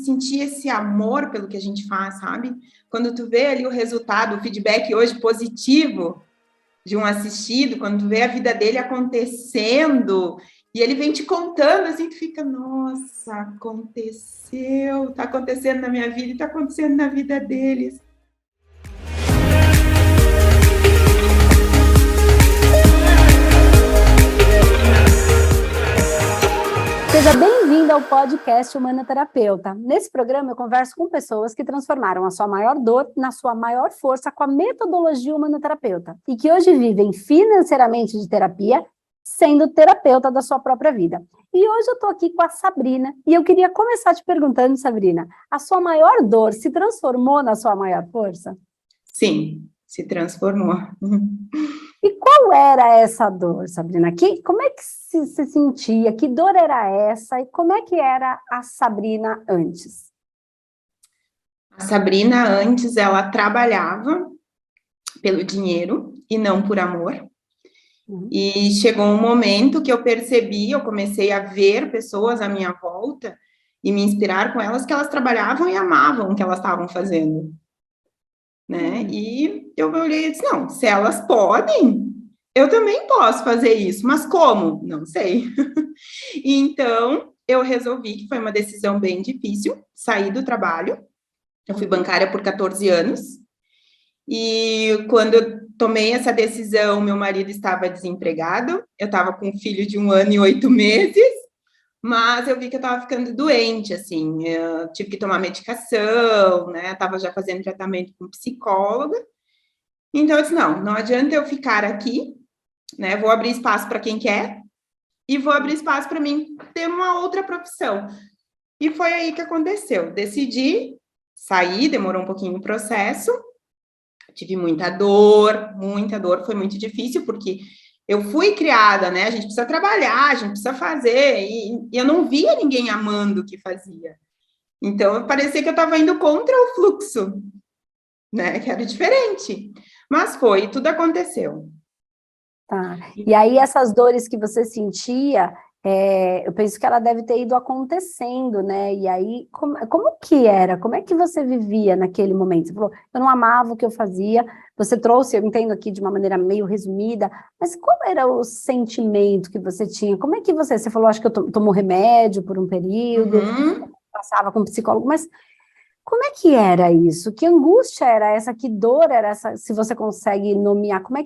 sentir esse amor pelo que a gente faz, sabe? Quando tu vê ali o resultado, o feedback hoje positivo de um assistido, quando tu vê a vida dele acontecendo, e ele vem te contando, assim, tu fica, nossa, aconteceu, tá acontecendo na minha vida e tá acontecendo na vida deles. Seja bem-vindo ao podcast Humanoterapeuta. Nesse programa eu converso com pessoas que transformaram a sua maior dor na sua maior força com a metodologia humanoterapeuta e que hoje vivem financeiramente de terapia, sendo terapeuta da sua própria vida. E hoje eu estou aqui com a Sabrina e eu queria começar te perguntando, Sabrina, a sua maior dor se transformou na sua maior força? Sim, se transformou. E qual era essa dor, Sabrina? Como é que se sentia? Que dor era essa? E como é que era a Sabrina antes? A Sabrina, antes, ela trabalhava pelo dinheiro e não por amor. E chegou um momento que eu percebi, eu comecei a ver pessoas à minha volta e me inspirar com elas, que elas trabalhavam e amavam o que elas estavam fazendo. Né? E eu olhei e disse, não, se elas podem, eu também posso fazer isso, mas como? Não sei. Então, eu resolvi, que foi uma decisão bem difícil, sair do trabalho. Eu fui bancária por 14 anos, e quando eu tomei essa decisão, meu marido estava desempregado, eu estava com um filho de 1 ano e 8 meses, mas eu vi que eu estava ficando doente, assim, eu tive que tomar medicação, né, estava já fazendo tratamento com psicóloga, então eu disse, não adianta eu ficar aqui, né, vou abrir espaço para quem quer, e vou abrir espaço para mim ter uma outra profissão. E foi aí que aconteceu, decidi sair, demorou um pouquinho o processo, tive muita dor, foi muito difícil, porque eu fui criada, né? A gente precisa trabalhar, a gente precisa fazer, e eu não via ninguém amando o que fazia. Então, parecia que eu estava indo contra o fluxo, né? Que era diferente. Mas foi, tudo aconteceu. Tá. E aí, essas dores que você sentia, eu penso que ela deve ter ido acontecendo, né? E aí, como que era? Como é que você vivia naquele momento? Você falou, eu não amava o que eu fazia. Você trouxe, eu entendo aqui de uma maneira meio resumida, mas qual era o sentimento que você tinha? Como é que você falou, acho que eu tomou remédio por um período, passava com um psicólogo, mas como é que era isso? Que angústia era essa? Que dor era essa? Se você consegue nomear, como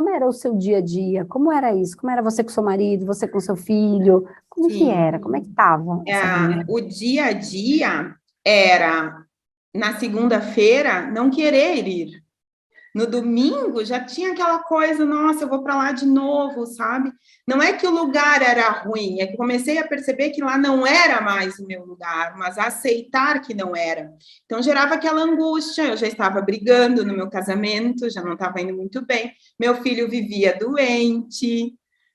era o seu dia a dia? Como era isso? Como era você com seu marido, você com seu filho? Como que era? Como é que estava essa vida? O dia a dia era, na segunda-feira, não querer ir. No domingo já tinha aquela coisa, nossa, eu vou para lá de novo, sabe? Não é que o lugar era ruim, é que comecei a perceber que lá não era mais o meu lugar, mas a aceitar que não era. Então gerava aquela angústia, eu já estava brigando no meu casamento, já não estava indo muito bem. Meu filho vivia doente,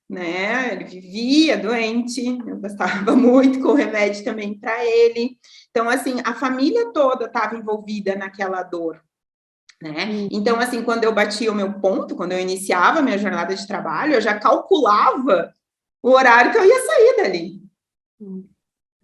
né? Ele vivia doente, eu gostava muito com o remédio também para ele. Então, assim, a família toda estava envolvida naquela dor. Né? Então, assim, quando eu batia o meu ponto, quando eu iniciava a minha jornada de trabalho, eu já calculava o horário que eu ia sair dali,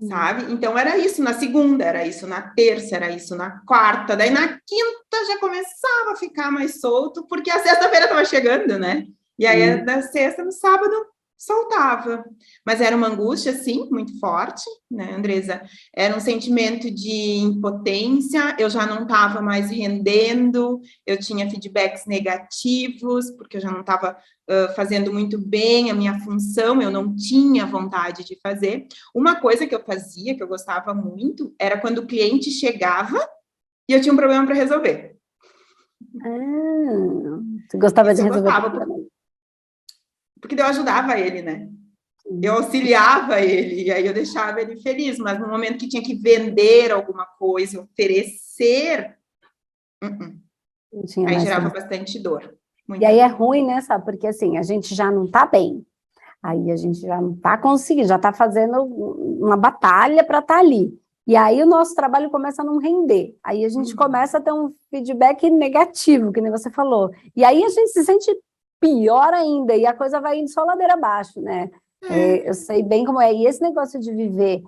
sabe? Então, era isso na segunda, era isso na terça, era isso na quarta, daí na quinta já começava a ficar mais solto, porque a sexta-feira estava chegando, né? E aí, da sexta, no sábado, soltava. Mas era uma angústia, sim, muito forte, né, Andresa? Era um sentimento de impotência, eu já não estava mais rendendo, eu tinha feedbacks negativos, porque eu já não estava fazendo muito bem a minha função, eu não tinha vontade de fazer. Uma coisa que eu fazia, que eu gostava muito, era quando o cliente chegava e eu tinha um problema para resolver. Você gostava Isso de resolver porque eu ajudava ele, né? Eu auxiliava ele, e aí eu deixava ele feliz, mas no momento que tinha que vender alguma coisa, oferecer, aí gerava bastante dor. E aí é ruim, né, sabe? Porque assim, a gente já não tá bem, aí a gente já não tá conseguindo, já tá fazendo uma batalha para estar ali. E aí o nosso trabalho começa a não render, aí a gente começa a ter um feedback negativo, que nem você falou. E aí a gente se sente pior ainda, e a coisa vai indo só ladeira abaixo, né? Eu sei bem como é. E esse negócio de viver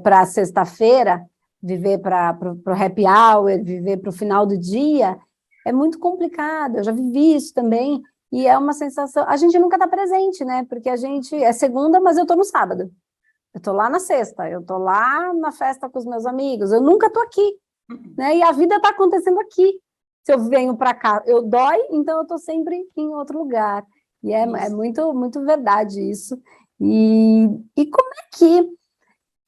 para sexta-feira, viver para o happy hour, viver para o final do dia, é muito complicado. Eu já vivi isso também, e é uma sensação... A gente nunca está presente, né? Porque a gente é segunda, mas eu estou no sábado. Eu estou lá na sexta, eu estou lá na festa com os meus amigos, eu nunca estou aqui, né? E a vida está acontecendo aqui. Se eu venho para cá, eu dói, então eu estou sempre em outro lugar. E é muito, muito verdade isso. E como é que...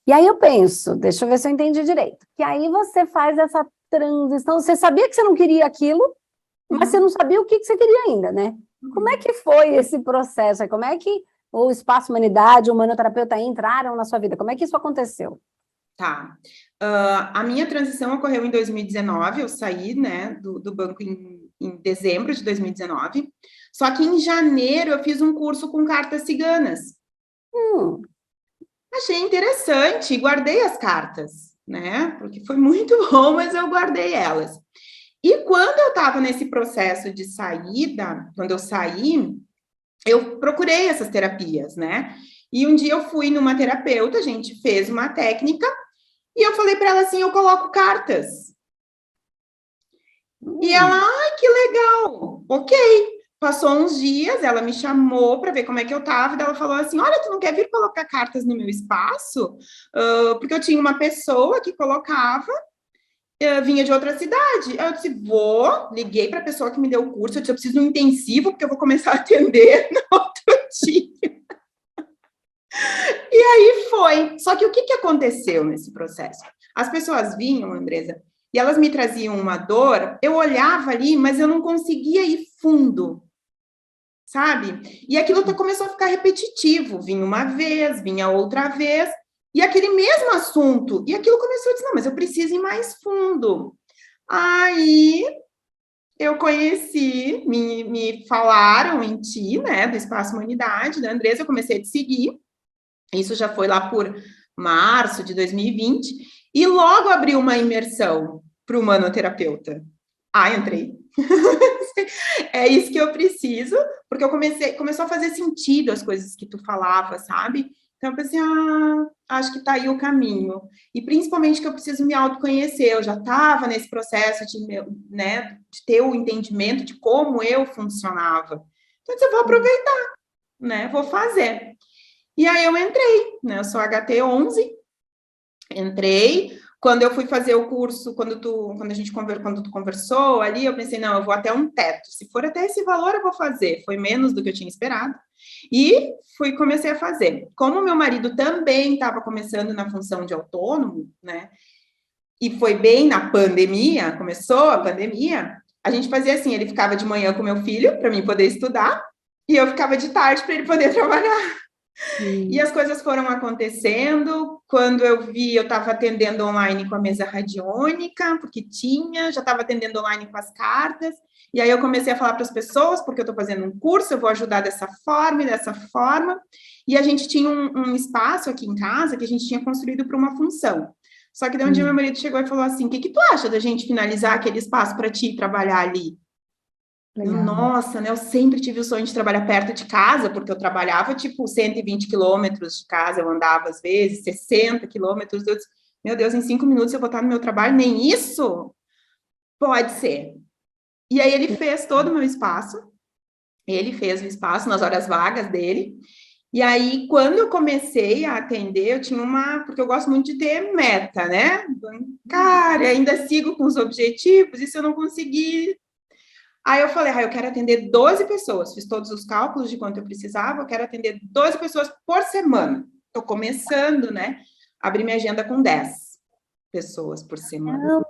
E aí eu penso, deixa eu ver se eu entendi direito, que aí você faz essa transição, você sabia que você não queria aquilo, mas você não sabia o que você queria ainda, né? Como é que foi esse processo? Como é que o Espaço Humanidade, o Humanoterapeuta entraram na sua vida? Como é que isso aconteceu? Tá. A minha transição ocorreu em 2019, eu saí, né, do banco em dezembro de 2019, só que em janeiro eu fiz um curso com cartas ciganas. Achei interessante e guardei as cartas, né, porque foi muito bom, mas eu guardei elas. E quando eu estava nesse processo de saída, quando eu saí, eu procurei essas terapias, né, e um dia eu fui numa terapeuta, a gente fez uma técnica, e eu falei para ela assim, eu coloco cartas. E ela, ai, que legal, ok. Passou uns dias, ela me chamou para ver como é que eu estava, e ela falou assim, olha, tu não quer vir colocar cartas no meu espaço? Porque eu tinha uma pessoa que colocava, vinha de outra cidade. Eu disse, vou, liguei para a pessoa que me deu o curso, eu disse, eu preciso de um intensivo, porque eu vou começar a atender no outro dia. E aí foi. Só que o que aconteceu nesse processo? As pessoas vinham, Andresa, e elas me traziam uma dor, eu olhava ali, mas eu não conseguia ir fundo, sabe? E aquilo começou a ficar repetitivo, vinha uma vez, vinha outra vez, e aquele mesmo assunto, e aquilo começou a dizer, não, mas eu preciso ir mais fundo. Aí eu conheci, me falaram em ti, né, do Espaço Humanidade, da Andresa, eu comecei a te seguir, isso já foi lá por março de 2020, e logo abriu uma imersão para o humanoterapeuta. Ah, entrei. É isso que eu preciso, porque eu começou a fazer sentido as coisas que tu falava, sabe? Então eu pensei, acho que tá aí o caminho. E principalmente que eu preciso me autoconhecer, eu já estava nesse processo de, né, de ter o entendimento de como eu funcionava. Então eu vou aproveitar, né? Vou fazer. E aí eu entrei, né? Eu sou HT11, entrei. Quando eu fui fazer o curso, quando tu conversou ali, eu pensei, não, eu vou até um teto. Se for até esse valor, eu vou fazer. Foi menos do que eu tinha esperado. E comecei a fazer. Como meu marido também estava começando na função de autônomo, né? E foi bem na pandemia, começou a pandemia, a gente fazia assim, ele ficava de manhã com meu filho, para mim poder estudar, e eu ficava de tarde para ele poder trabalhar. E as coisas foram acontecendo. Quando eu vi, eu estava atendendo online com a mesa radiônica, porque já estava atendendo online com as cartas. E aí eu comecei a falar para as pessoas, porque eu estou fazendo um curso, eu vou ajudar dessa forma e dessa forma. E a gente tinha um espaço aqui em casa que a gente tinha construído para uma função. Só que daí um dia meu marido chegou e falou assim, o que tu acha da gente finalizar aquele espaço para ti trabalhar ali? Nossa, né? Eu sempre tive o sonho de trabalhar perto de casa, porque eu trabalhava, tipo, 120 quilômetros de casa, eu andava, às vezes, 60 quilômetros. Eu disse, meu Deus, em 5 minutos eu vou estar no meu trabalho? Nem isso? Pode ser. E aí ele fez todo o meu espaço, ele fez o espaço nas horas vagas dele, e aí, quando eu comecei a atender, eu tinha porque eu gosto muito de ter meta, né? Cara, ainda sigo com os objetivos, e se eu não conseguir... Aí eu falei, eu quero atender 12 pessoas, fiz todos os cálculos de quanto eu precisava, eu quero atender 12 pessoas por semana. Estou começando, né? Abrir minha agenda com 10 pessoas por semana.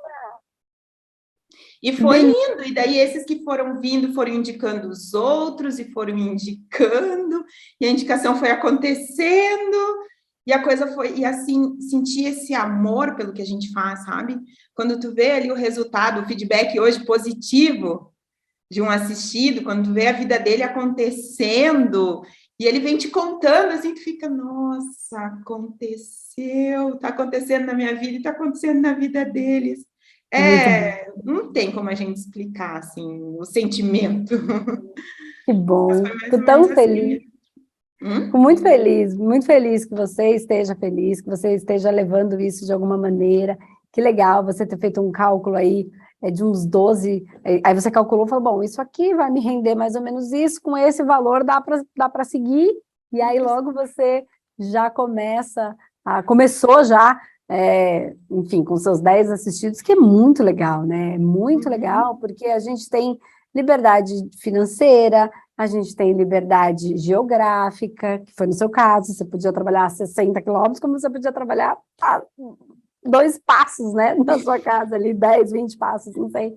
E foi indo, e daí esses que foram vindo foram indicando os outros, e foram indicando, e a indicação foi acontecendo, e a coisa foi, e assim, sentir esse amor pelo que a gente faz, sabe? Quando tu vê ali o resultado, o feedback hoje positivo, de um assistido, quando tu vê a vida dele acontecendo, e ele vem te contando, assim, tu fica, nossa, aconteceu, tá acontecendo na minha vida e tá acontecendo na vida deles. Não tem como a gente explicar, assim, o sentimento. Que bom, estou tão feliz. Fico muito feliz que você esteja feliz, que você esteja levando isso de alguma maneira. Que legal você ter feito um cálculo aí de uns 12, aí você calculou e falou, bom, isso aqui vai me render mais ou menos isso, com esse valor dá para seguir, e aí logo você já começou já, enfim, com seus 10 assistidos, que é muito legal, né? É muito legal, porque a gente tem liberdade financeira, a gente tem liberdade geográfica, que foi no seu caso, você podia trabalhar a 60 quilômetros, como você podia trabalhar a 2 passos, né, na sua casa ali, 10, 20 passos, não sei.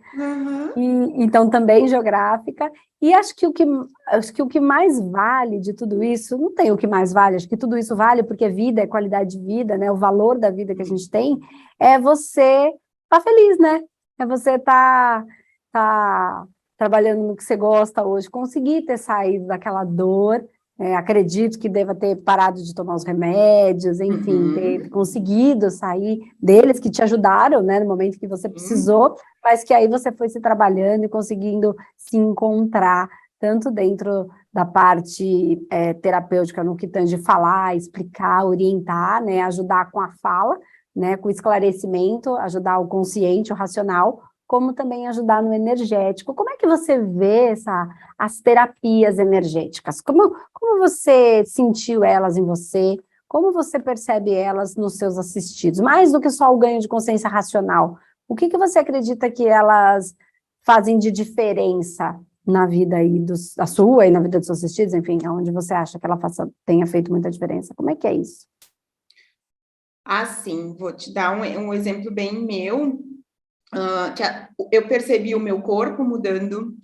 E, então, também geográfica, e acho que o que mais vale de tudo isso, não tem o que mais vale, acho que tudo isso vale porque vida é qualidade de vida, né, o valor da vida que a gente tem, é você estar feliz, né, é você tá trabalhando no que você gosta hoje, conseguir ter saído daquela dor, acredito que deva ter parado de tomar os remédios, enfim, ter conseguido sair deles, que te ajudaram, né, no momento que você precisou, mas que aí você foi se trabalhando e conseguindo se encontrar, tanto dentro da parte terapêutica, no que tange falar, explicar, orientar, né, ajudar com a fala, né, com esclarecimento, ajudar o consciente, o racional, como também ajudar no energético. Como é que você vê as terapias energéticas? Como você sentiu elas em você? Como você percebe elas nos seus assistidos? Mais do que só o ganho de consciência racional, o que você acredita que elas fazem de diferença na vida aí da sua e na vida dos seus assistidos? Enfim, onde você acha que ela tenha feito muita diferença? Como é que é isso? Assim, vou te dar um exemplo bem meu, que eu percebi o meu corpo mudando,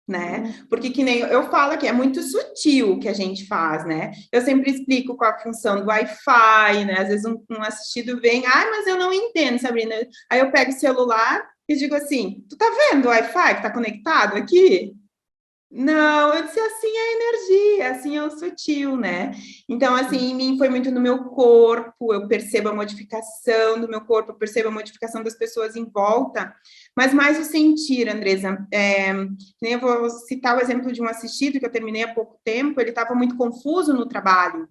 né? Porque que nem eu falo que é muito sutil o que a gente faz, né? Eu sempre explico qual a função do Wi-Fi, né? Às vezes um assistido vem, mas eu não entendo, Sabrina. Aí eu pego o celular e digo assim, tu tá vendo o Wi-Fi que tá conectado aqui? Não, eu disse assim é a energia, assim é o sutil, né? Então, assim, em mim foi muito no meu corpo, eu percebo a modificação do meu corpo, eu percebo a modificação das pessoas em volta, mas mais o sentir, Andresa. Eu vou citar o exemplo de um assistido que eu terminei há pouco tempo, ele estava muito confuso no trabalho,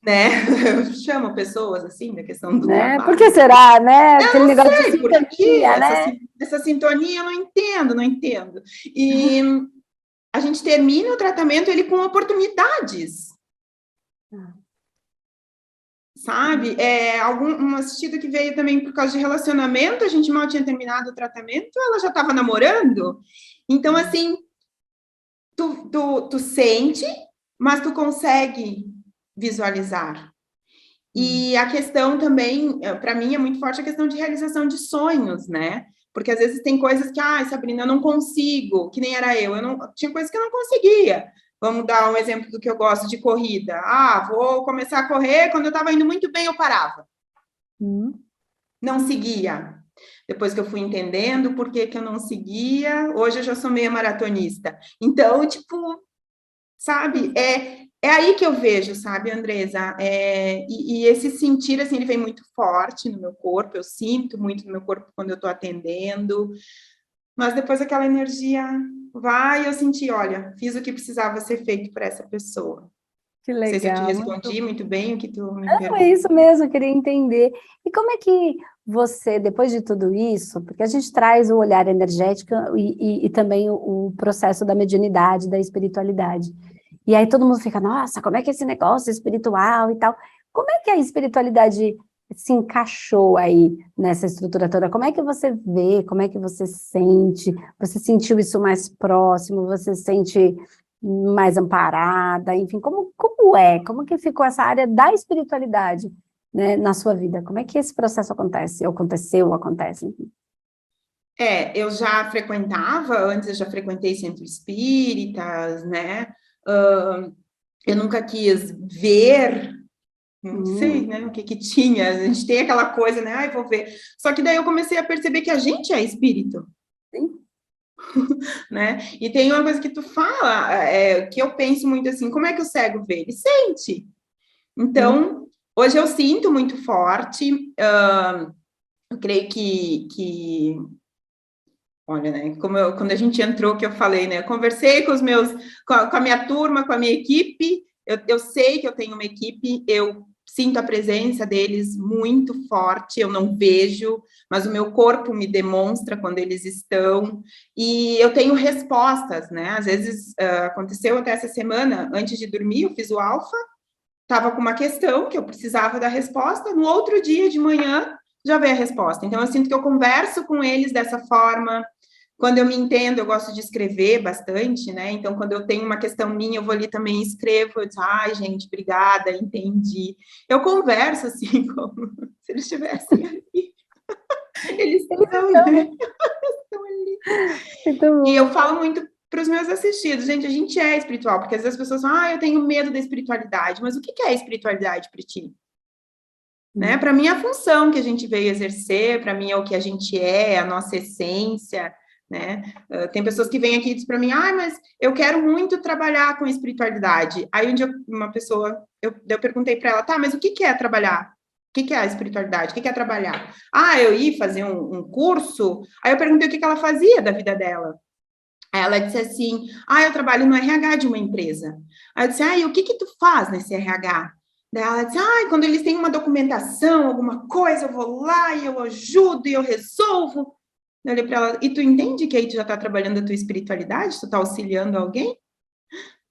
né? Eu chamo pessoas assim, da questão do trabalho. Por que será, né? Eu Aquele não negócio sei de sintonia, né? essa sintonia eu não entendo. E a gente termina o tratamento ele com oportunidades. Sabe? Um assistido que veio também por causa de relacionamento, a gente mal tinha terminado o tratamento, ela já estava namorando. Então, assim, tu sente, mas tu consegue visualizar. E a questão também, para mim, é muito forte a questão de realização de sonhos, né? Porque às vezes tem coisas que, Sabrina, eu não consigo, que nem era eu tinha coisas que eu não conseguia. Vamos dar um exemplo do que eu gosto de corrida. Vou começar a correr, quando eu estava indo muito bem, eu parava. Não seguia. Depois que eu fui entendendo por que eu não seguia, hoje eu já sou meia maratonista. Então, tipo, sabe, é aí que eu vejo, sabe, Andresa? E esse sentir, assim, ele vem muito forte no meu corpo, eu sinto muito no meu corpo quando eu estou atendendo, mas depois aquela energia vai, eu senti, olha, fiz o que precisava ser feito para essa pessoa. Que legal. Não sei se eu te respondi muito bem o que tu me perguntou. É isso mesmo, eu queria entender. E como é que você, depois de tudo isso, porque a gente traz o olhar energético e também o processo da mediunidade, da espiritualidade. E aí todo mundo fica, nossa, como é que é esse negócio espiritual e tal? Como é que a espiritualidade se encaixou aí nessa estrutura toda? Como é que você vê? Como é que você sente? Você sentiu isso mais próximo? Você sente mais amparada? Enfim, como é? Como que ficou essa área da espiritualidade, né, na sua vida? Como é que esse processo acontece? Ou aconteceu, ou acontece? Enfim. Eu já frequentava, antes eu já frequentei centros espíritas, né? Eu nunca quis ver, não sei, né, o que tinha. A gente tem aquela coisa, né? Vou ver. Só que daí eu comecei a perceber que a gente é espírito. Sim. Né? E tem uma coisa que tu fala, que eu penso muito assim, como é que o cego vê? Ele sente. Então, hoje eu sinto muito forte, eu creio que olha, né, quando a gente entrou, que eu falei, né, eu conversei com a minha turma, com a minha equipe, eu sei que eu tenho uma equipe, eu sinto a presença deles muito forte, eu não vejo, mas o meu corpo me demonstra quando eles estão, e eu tenho respostas, né? Às vezes, aconteceu até essa semana, antes de dormir, eu fiz o alfa, estava com uma questão que eu precisava da resposta, no outro dia de manhã já veio a resposta. Então, eu sinto que eu converso com eles dessa forma. Quando eu me entendo, eu gosto de escrever bastante, né? Então, quando eu tenho uma questão minha, eu vou ali também e escrevo. Eu digo, ai, gente, obrigada, entendi. Eu converso assim, como se eles estivessem ali. Eles estão, né? Estão ali. E eu falo muito para os meus assistidos, gente, a gente é espiritual, porque às vezes as pessoas falam, ah, eu tenho medo da espiritualidade, mas o que é espiritualidade para ti? Né? Para mim é a função que a gente veio exercer, para mim é o que a gente é, a nossa essência, né? Tem pessoas que vêm aqui e dizem para mim, ah, mas eu quero muito trabalhar com espiritualidade. Aí um dia uma pessoa, eu perguntei para ela, tá, mas o que é trabalhar? O que é a espiritualidade? O que é trabalhar? Ah, eu ia fazer um curso, aí eu perguntei o que ela fazia da vida dela. Aí ela disse assim, ah, eu trabalho no RH de uma empresa. Aí eu disse, ah, e o que tu faz nesse RH? Daí ela disse, ah, quando eles têm uma documentação, alguma coisa, eu vou lá e eu ajudo e eu resolvo. Eu olhei para ela, e tu entende que aí tu já está trabalhando a tua espiritualidade? Tu está auxiliando alguém?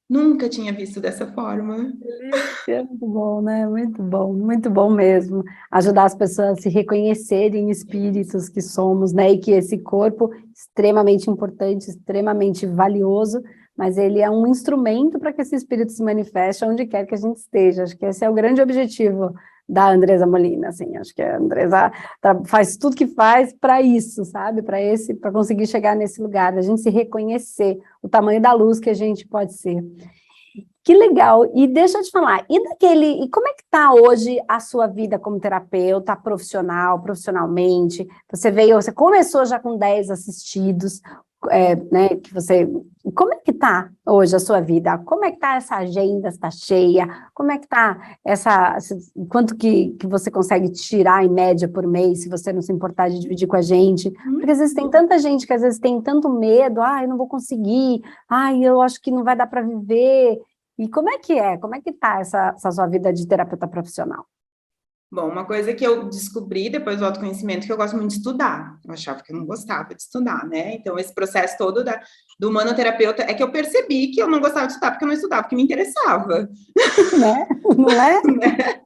Nunca tinha visto dessa forma. Delícia, muito bom, né? Muito bom mesmo. Ajudar as pessoas a se reconhecerem espíritos que somos, né? E que esse corpo extremamente importante, extremamente valioso, mas ele é um instrumento para que esse espírito se manifeste onde quer que a gente esteja. Acho que esse é o grande objetivo da Andresa Molina, assim. Acho que a Andresa faz tudo que faz para isso, sabe? Para conseguir chegar nesse lugar, a gente se reconhecer o tamanho da luz que a gente pode ser. Que legal, e deixa eu te falar, e como é que está hoje a sua vida como terapeuta, profissionalmente? Você começou já com 10 assistidos, né, como é que está hoje a sua vida? Como é que está essa agenda, está cheia? Como é que está quanto que você consegue tirar em média por mês, se você não se importar de dividir com a gente? Porque às vezes tem tanta gente que às vezes tem tanto medo, eu não vou conseguir, eu acho que não vai dar para viver. E como é que é? Como é que tá essa sua vida de terapeuta profissional? Bom, uma coisa que eu descobri depois do autoconhecimento que eu gosto muito de estudar. Eu achava que eu não gostava de estudar, né? Então, esse processo todo do humanoterapeuta é que eu percebi que eu não gostava de estudar porque eu não estudava, porque me interessava. Né? Não é?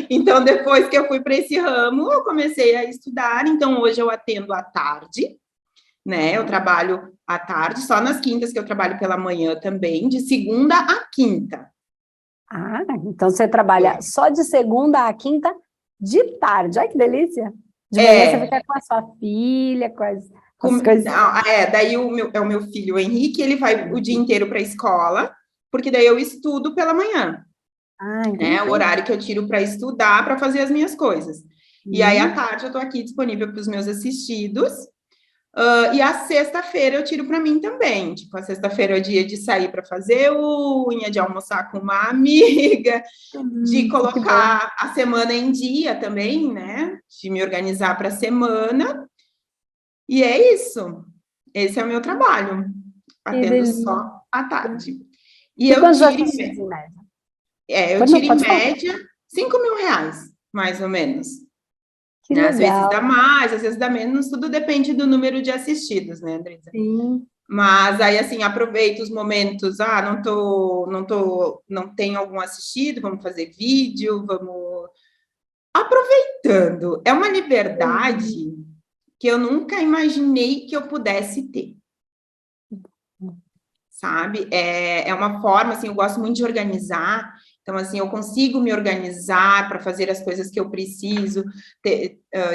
Então, depois que eu fui para esse ramo, eu comecei a estudar. Então, hoje eu atendo à tarde, né? Eu trabalho à tarde, só nas quintas que eu trabalho pela manhã também, de segunda a quinta. Então você trabalha só de segunda a quinta de tarde. Ai, que delícia! De manhã você fica com a sua filha, com as coisas. Daí o meu filho, o Henrique, ele vai o dia inteiro para a escola, porque daí eu estudo pela manhã. Né? O horário que eu tiro para estudar, para fazer as minhas coisas. E aí, à tarde, eu estou aqui disponível para os meus assistidos. E a sexta-feira eu tiro para mim também. Tipo, a sexta-feira é o dia de sair para fazer unha, de almoçar com uma amiga, de colocar a semana em dia também, né? De me organizar para a semana. E é isso. Esse é o meu trabalho. Atendo só à tarde. E eu tiro em média. Eu tiro em média R$5.000, mais ou menos. Né? Às vezes dá mais, às vezes dá menos, tudo depende do número de assistidos, né, Andresa? Sim. Mas aí, assim, aproveito os momentos, não tenho algum assistido, vamos fazer vídeo, vamos... Aproveitando, é uma liberdade que eu nunca imaginei que eu pudesse ter. Sabe? É uma forma, assim, eu gosto muito de organizar, então, assim, eu consigo me organizar para fazer as coisas que eu preciso,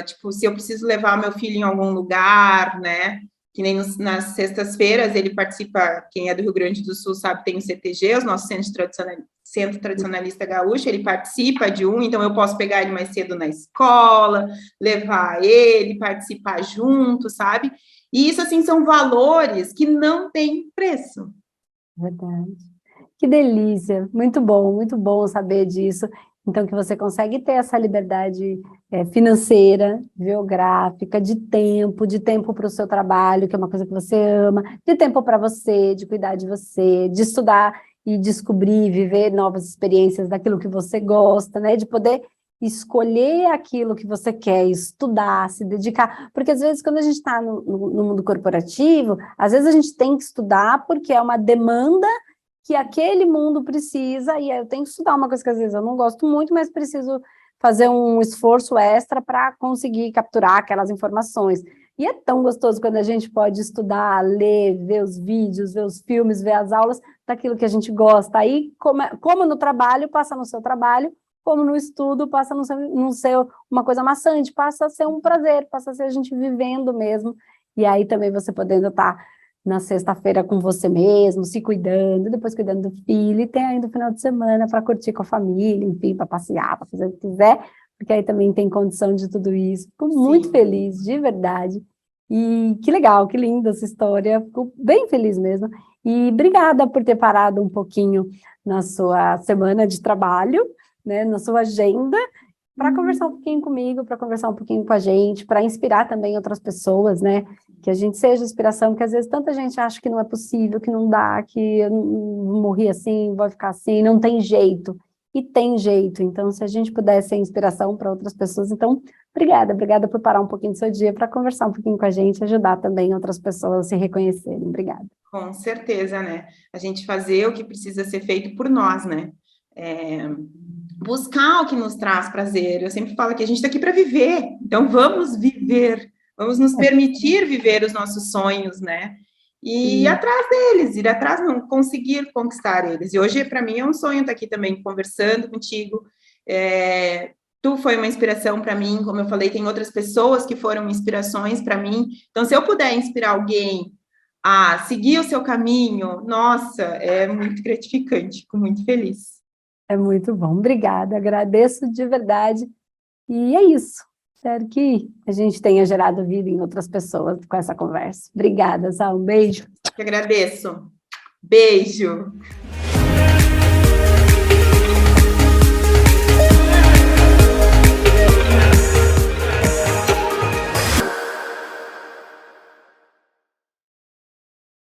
tipo, se eu preciso levar meu filho em algum lugar, né, que nem nas sextas-feiras ele participa, quem é do Rio Grande do Sul sabe, tem o CTG, o nosso Centro Tradicionalista Gaúcho, ele participa de então eu posso pegar ele mais cedo na escola, levar ele, participar junto, sabe? E isso, assim, são valores que não têm preço. Verdade. Que delícia, muito bom saber disso. Então, que você consegue ter essa liberdade financeira, geográfica, de tempo para o seu trabalho, que é uma coisa que você ama, de tempo para você, de cuidar de você, de estudar e descobrir, viver novas experiências daquilo que você gosta, né? De poder escolher aquilo que você quer, estudar, se dedicar, porque às vezes quando a gente está no mundo corporativo, às vezes a gente tem que estudar porque é uma demanda que aquele mundo precisa, e eu tenho que estudar uma coisa que às vezes eu não gosto muito, mas preciso fazer um esforço extra para conseguir capturar aquelas informações. E é tão gostoso quando a gente pode estudar, ler, ver os vídeos, ver os filmes, ver as aulas daquilo que a gente gosta. Aí, como no trabalho, passa no seu trabalho, como no estudo, passa no seu uma coisa maçante, passa a ser um prazer, passa a ser a gente vivendo mesmo. E aí também você podendo estar na sexta-feira com você mesmo, se cuidando, depois cuidando do filho, e tem ainda o final de semana para curtir com a família, enfim, para passear, para fazer o que quiser, porque aí também tem condição de tudo isso. Fico muito feliz, de verdade. E que legal, que linda essa história, fico bem feliz mesmo. E obrigada por ter parado um pouquinho na sua semana de trabalho, né, na sua agenda, para conversar um pouquinho comigo, para conversar um pouquinho com a gente, para inspirar também outras pessoas, né, que a gente seja inspiração, porque às vezes tanta gente acha que não é possível, que não dá, que eu morri assim, vou ficar assim, não tem jeito. E tem jeito, então se a gente puder ser inspiração para outras pessoas, então obrigada por parar um pouquinho do seu dia para conversar um pouquinho com a gente, ajudar também outras pessoas a se reconhecerem. Obrigada. Com certeza, né? A gente fazer o que precisa ser feito por nós, né? Buscar o que nos traz prazer. Eu sempre falo que a gente está aqui para viver, então vamos viver, vamos nos permitir viver os nossos sonhos, né? E ir atrás deles, ir atrás, não conseguir conquistar eles. E hoje, para mim, é um sonho estar aqui também conversando contigo. Tu foi uma inspiração para mim, como eu falei, tem outras pessoas que foram inspirações para mim. Então, se eu puder inspirar alguém a seguir o seu caminho, nossa, é muito gratificante, fico muito feliz. É muito bom, obrigada, agradeço de verdade. E é isso. Espero que a gente tenha gerado vida em outras pessoas com essa conversa. Obrigada, Sal. Um beijo. Eu que agradeço. Beijo.